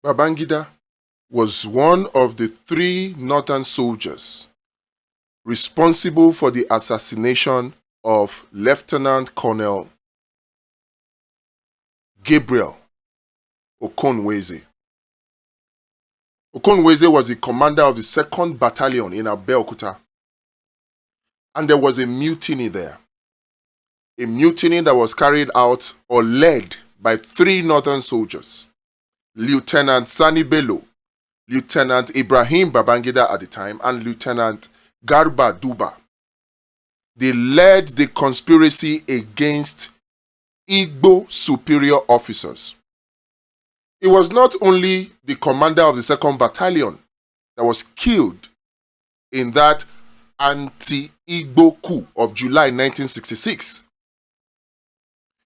Babangida was one of the 3 northern soldiers responsible for the assassination of Lieutenant Colonel Gabriel Ohaneze. Ohaneze was the commander of the 2nd Battalion in Abeokuta, and there was a mutiny there. A mutiny that was carried out or led by 3 northern soldiers: Lieutenant Sani Bello, Lieutenant Ibrahim Babangida at the time, and Lieutenant Garba Duba. They led the conspiracy against Igbo superior officers. It was not only the commander of the 2nd Battalion that was killed in that anti-Igbo coup of July 1966.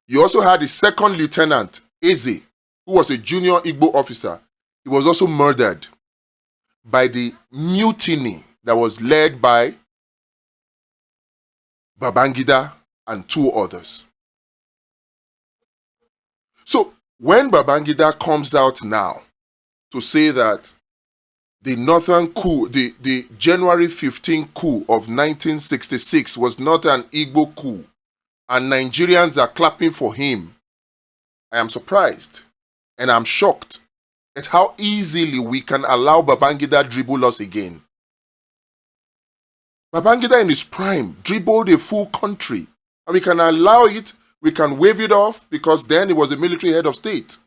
You also had the 2nd Lieutenant Eze, who was a junior Igbo officer. He was also murdered by the mutiny that was led by Babangida and 2 others. So when Babangida comes out now to say that the northern coup, the January 15 coup of 1966 was not an Igbo coup, and Nigerians are clapping for him, I am surprised and I'm shocked at how easily we can allow Babangida dribble us again. Babangida in his prime dribbled a full country, and we can allow it, we can wave it off because then he was a military head of state.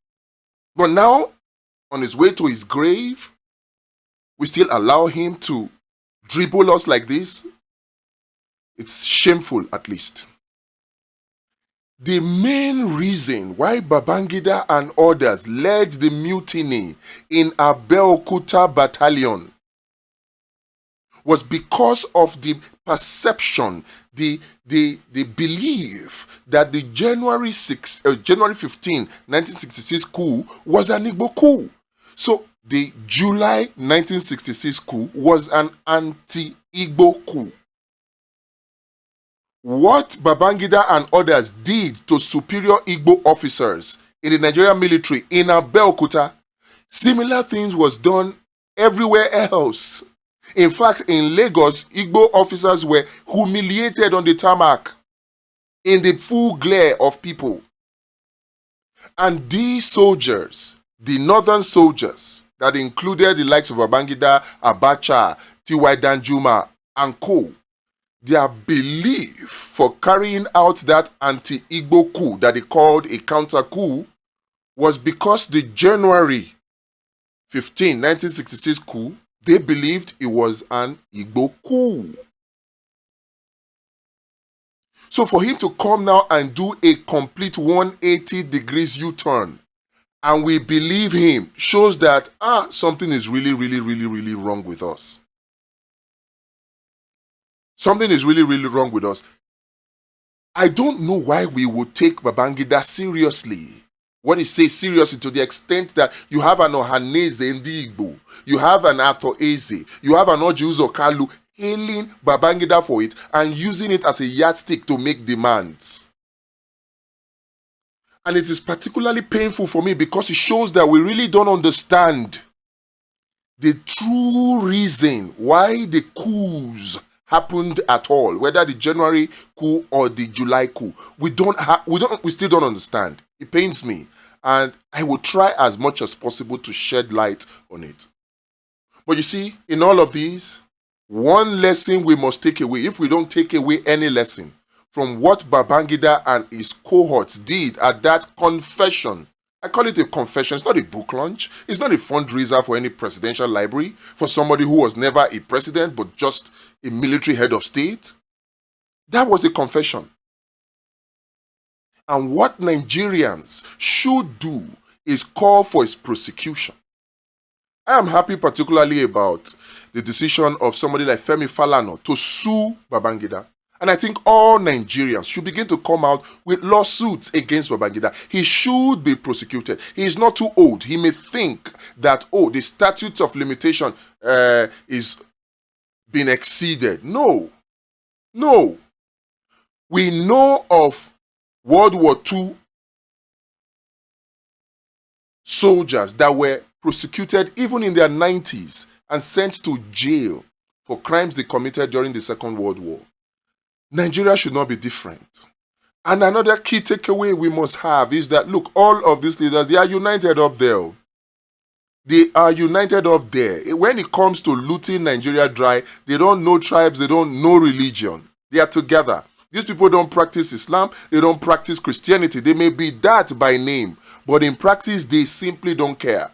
But now, on his way to his grave, we still allow him to dribble us like this? It's shameful, at least. The main reason why Babangida and others led the mutiny in Abeokuta Battalion was because of the perception, the belief that the January 15, 1966 coup was an Igbo coup. So the July 1966 coup was an anti-Igbo coup. What Babangida and others did to superior Igbo officers in the Nigerian military in Abeokuta, similar things was done everywhere else. In fact, in Lagos, Igbo officers were humiliated on the tarmac in the full glare of people. And these soldiers, the northern soldiers, that included the likes of Babangida, Abacha, T.Y. Danjuma, and co., their belief for carrying out that anti-Igbo coup that they called a counter coup was because the January 15, 1966 coup, they believed it was an Igbo coup. So for him to come now and do a complete 180 degrees U-turn, and we believe him, shows that something is really wrong with us. Something is really wrong with us. I don't know why we would take Babangida seriously. What he says seriously, to the extent that you have an Ohaneze Ndigbo, you have an Arthur Eze, you have an Ojuzo Kalu hailing Babangida for it and using it as a yardstick to make demands. And it is particularly painful for me because it shows that we really don't understand the true reason why the coups happened at all, whether the January coup or the July coup. We still don't understand. It pains me, and I will try as much as possible to shed light on it. But you see, in all of these, one lesson we must take away, if we don't take away any lesson from what Babangida and his cohorts did at that confession. I call it a confession. It's not a book launch. It's not a fundraiser for any presidential library for somebody who was never a president but just a military head of state. That was a confession. And what Nigerians should do is call for its prosecution. I am happy particularly about the decision of somebody like Femi Falana to sue Babangida. And I think all Nigerians should begin to come out with lawsuits against Babangida. He should be prosecuted. He is not too old. He may think that, the statute of limitation is being exceeded. No. We know of World War II soldiers that were prosecuted even in their 90s and sent to jail for crimes they committed during the Second World War. Nigeria should not be different. And another key takeaway we must have is that, look, all of these leaders, they are united up there. They are united up there. When it comes to looting Nigeria dry, they don't know tribes, they don't know religion. They are together. These people don't practice Islam, they don't practice Christianity. They may be that by name, but in practice, they simply don't care.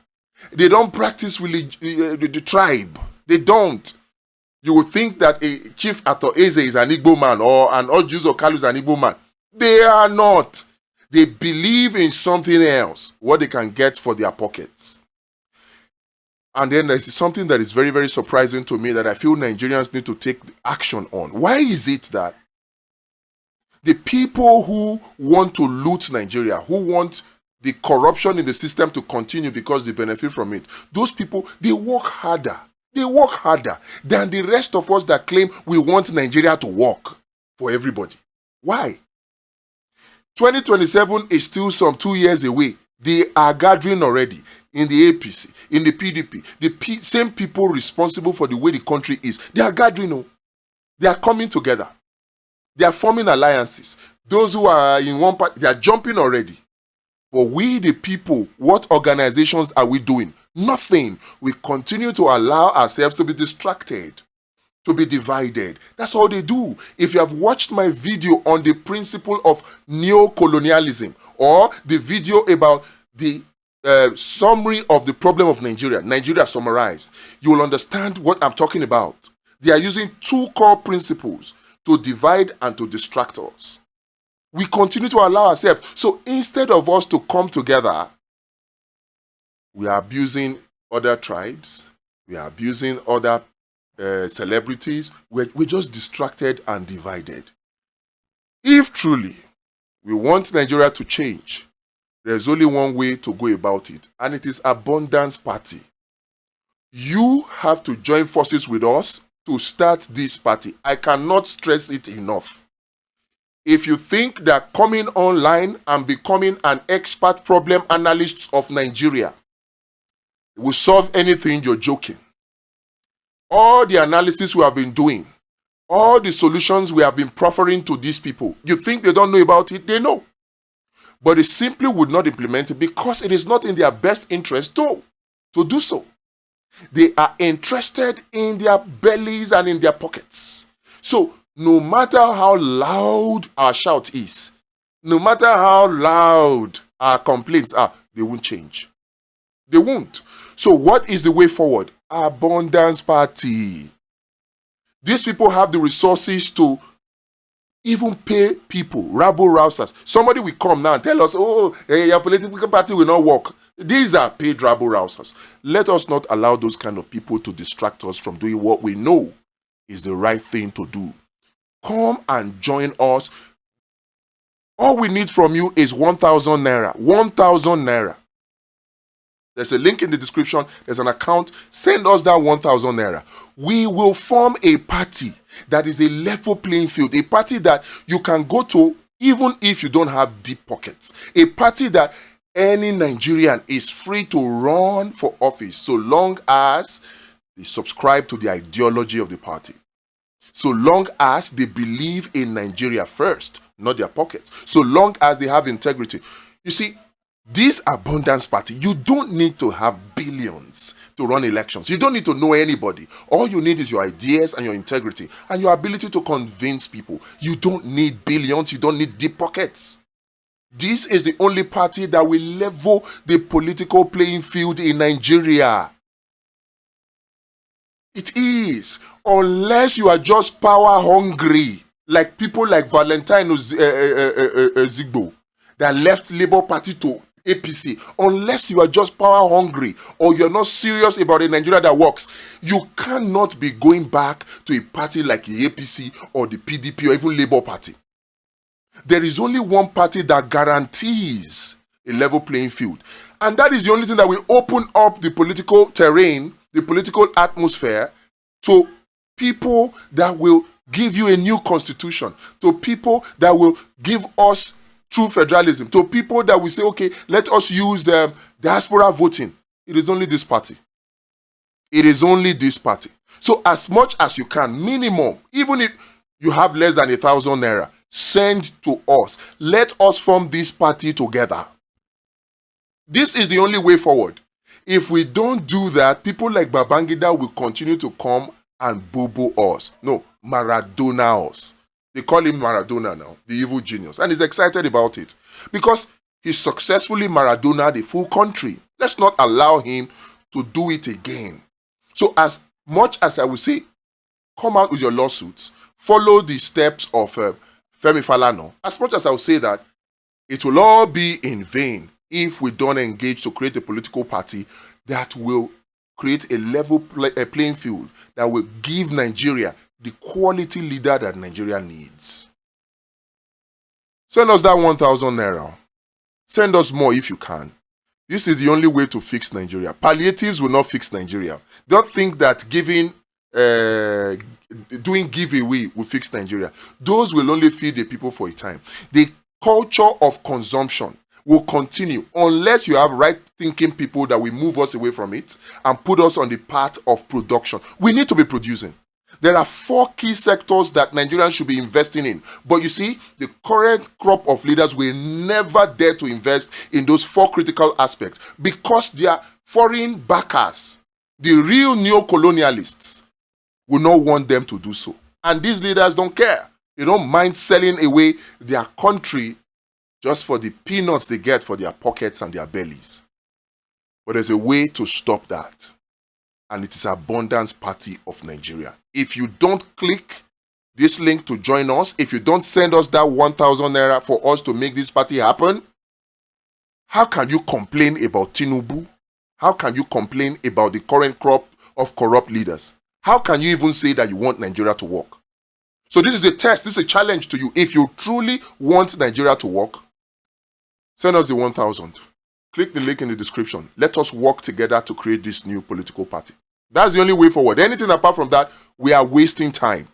They don't practice the tribe. They don't. You would think that a Chief Arthur Eze is an Igbo man or an Ojuzo Kalu is an Igbo man. They are not. They believe in something else, what they can get for their pockets. And then there's something that is very, very surprising to me that I feel Nigerians need to take action on. Why is it that the people who want to loot Nigeria, who want the corruption in the system to continue because they benefit from it, those people, they work harder. They work harder than the rest of us that claim we want Nigeria to work for everybody. Why? 2027 is still some 2 years away. They are gathering already in the APC, in the PDP. The same people responsible for the way the country is. They are gathering. They are coming together. They are forming alliances. Those who are in one part, they are jumping already. But we, the people, what organizations are we doing? Nothing. We continue to allow ourselves to be distracted, to be divided. That's all they do. If you have watched my video on the principle of neocolonialism or the video about the summary of the problem of Nigeria summarized, you will understand what I'm talking about. They are using two core principles to divide and to distract us. We continue to allow ourselves. So instead of us to come together, we are abusing other tribes. We are abusing other celebrities. We're just distracted and divided. If truly we want Nigeria to change, there's only one way to go about it, and it is Abundance Party. You have to join forces with us to start this party. I cannot stress it enough. If you think that coming online and becoming an expert problem analyst of Nigeria will solve anything, you're joking. All the analysis we have been doing, all the solutions we have been proffering to these people, you think they don't know about it? They know. But they simply would not implement it because it is not in their best interest to do so. They are interested in their bellies and in their pockets. So, no matter how loud our shout is, no matter how loud our complaints are, they won't change. They won't. So what is the way forward? Abundance Party. These people have the resources to even pay people, rabble-rousers. Somebody will come now and tell us, oh, your political party will not work. These are paid rabble-rousers. Let us not allow those kind of people to distract us from doing what we know is the right thing to do. Come and join us. All we need from you is 1,000 naira. 1,000 naira. There's a link in the description. There's an account. Send us that 1,000 naira. We will form a party that is a level playing field. A party that you can go to even if you don't have deep pockets. A party that any Nigerian is free to run for office so long as they subscribe to the ideology of the party. So long as they believe in Nigeria first, not their pockets. So long as they have integrity. You see, this Abundance Party, you don't need to have billions to run elections. You don't need to know anybody. All you need is your ideas and your integrity and your ability to convince people. You don't need billions. You don't need deep pockets. This is the only party that will level the political playing field in Nigeria. It is. Unless you are just power hungry, like people like Valentine Ndigbo that left Labour Party to APC. Unless you are just power hungry or you're not serious about a Nigeria that works, you cannot be going back to a party like the APC or the PDP or even Labour Party. There is only one party that guarantees a level playing field. And that is the only thing that will open up the political terrain, the political atmosphere to people that will give you a new constitution, to people that will give us true federalism, to people that will say, okay, let us use diaspora voting. It is only this party. It is only this party. So as much as you can, minimum, even if you have less than 1,000 naira, send to us. Let us form this party together. This is the only way forward. If we don't do that, people like Babangida will continue to come and boo-boo us. No, Maradona us. They call him Maradona now, the evil genius. And he's excited about it. Because he successfully Maradona the full country. Let's not allow him to do it again. So as much as I will say, come out with your lawsuits, follow the steps of Femi Falana. As much as I will say that, it will all be in vain if we don't engage to create a political party that will create a level playing field, that will give Nigeria the quality leader that Nigeria needs. Send us that 1,000 naira. Send us more if you can. This is the only way to fix Nigeria. Palliatives will not fix Nigeria. Don't think that doing giveaway will fix Nigeria. Those will only feed the people for a time. The culture of consumption will continue unless you have right-thinking people that will move us away from it and put us on the path of production. We need to be producing. There are 4 key sectors that Nigerians should be investing in. But you see, the current crop of leaders will never dare to invest in those 4 critical aspects because they are foreign backers. The real neocolonialists will not want them to do so. And these leaders don't care. They don't mind selling away their country just for the peanuts they get for their pockets and their bellies. But there's a way to stop that. And it is Abundance Party of Nigeria. If you don't click this link to join us, if you don't send us that 1,000 naira for us to make this party happen, how can you complain about Tinubu? How can you complain about the current crop of corrupt leaders? How can you even say that you want Nigeria to work? So this is a test, this is a challenge to you. If you truly want Nigeria to work, send us the 1,000. Click the link in the description. Let us work together to create this new political party. That's the only way forward. Anything apart from that, we are wasting time.